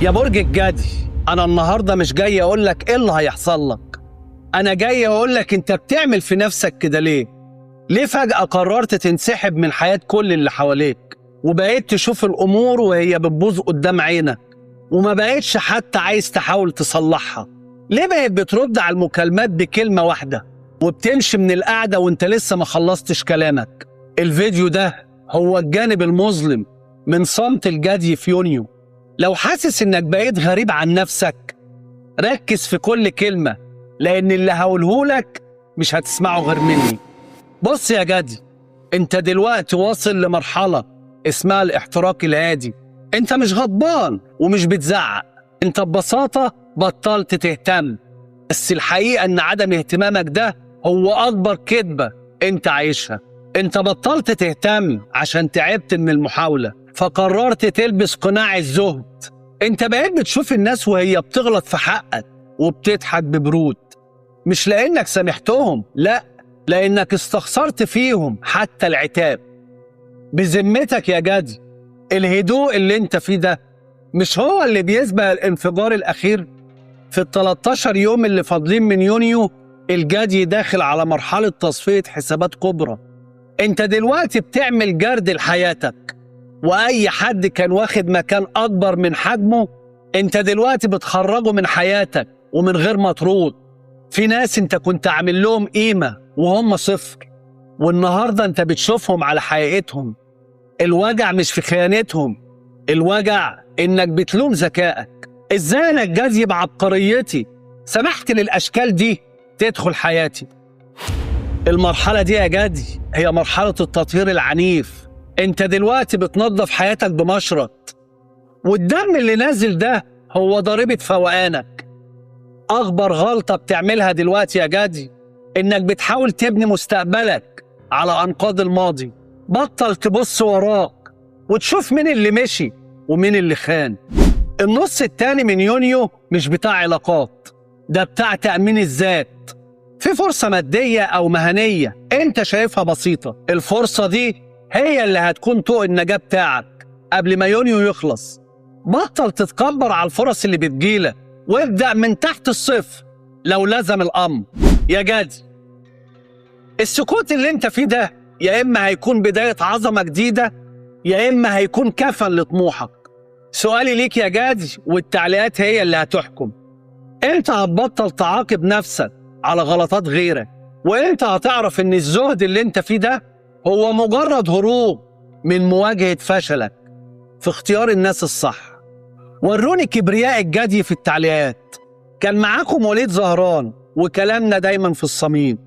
يا برج الجدي، أنا النهاردة مش جاي أقولك إيه اللي هيحصل لك. أنا جاي أقولك أنت بتعمل في نفسك كده ليه؟ ليه فجأة قررت تنسحب من حياة كل اللي حواليك وبقيت تشوف الأمور وهي بتبوظ قدام عينك وما بقيتش حتى عايز تحاول تصلحها؟ ليه بقيت بترد على المكالمات بكلمة واحدة وبتمشي من القعدة وانت لسه ما خلصتش كلامك؟ الفيديو ده هو الجانب المظلم من صمت الجدي في يونيو. لو حاسس انك بقيت غريب عن نفسك ركز في كل كلمة، لان اللي هقولهولك مش هتسمعه غير مني. بص يا جدي، انت دلوقتي واصل لمرحلة اسمها الاحتراق الهادي. انت مش غضبان ومش بتزعق، انت ببساطة بطلت تهتم. بس الحقيقة ان عدم اهتمامك ده هو اكبر كذبة انت عايشها. انت بطلت تهتم عشان تعبت من المحاولة فقررت تلبس قناع الزهد. انت بقيت بتشوف الناس وهي بتغلط في حقك وبتضحك ببرود، مش لانك سامحتهم، لا، لانك استخسرت فيهم حتى العتاب. بذمتك يا جدي، الهدوء اللي انت فيه ده مش هو اللي بيسبق الانفجار الاخير؟ في ال 13 يوم اللي فاضلين من يونيو الجدي داخل على مرحلة تصفية حسابات كبرى. انت دلوقتي بتعمل جرد لحياتك، واي حد كان واخد مكان اكبر من حجمه انت دلوقتي بتخرجه من حياتك ومن غير ما ترد. في ناس انت كنت عامل لهم قيمة وهم صفر، والنهاردة انت بتشوفهم على حقيقتهم. الوجع مش في خيانتهم، الوجع انك بتلوم ذكائك. ازاي انا الجدي بعبقريتي سمحت للاشكال دي تدخل حياتي؟ المرحلة دي يا جدي هي مرحلة التطهير العنيف. انت دلوقتي بتنظف حياتك بمشرط، والدم اللي نازل ده هو ضريبة فوقانك. اكبر غلطة بتعملها دلوقتي يا جدي انك بتحاول تبني مستقبلك على انقاض الماضي. بطل تبص وراك وتشوف مين اللي مشي ومين اللي خان. النص التاني من يونيو مش بتاع علاقات، ده بتاع تأمين الذات. في فرصة مادية أو مهنية أنت شايفها بسيطة، الفرصة دي هي اللي هتكون طوق النجاة بتاعك قبل ما يونيو يخلص. بطل تتكبر على الفرص اللي بتجيلك وابدأ من تحت الصفر لو لزم الأمر. يا جدي، السكوت اللي أنت فيه ده يا إما هيكون بداية عظمة جديدة يا إما هيكون كفن لطموحك. سؤالي ليك يا جدي والتعليقات هي اللي هتحكم. أنت هتبطل تعاقب نفسك على غلطات غيرك، وانت هتعرف ان الزهد اللي انت فيه ده هو مجرد هروب من مواجهة فشلك في اختيار الناس الصح. وروني كبرياء الجدي في التعليقات. كان معاكم وليد زهران، وكلامنا دايما في الصميم.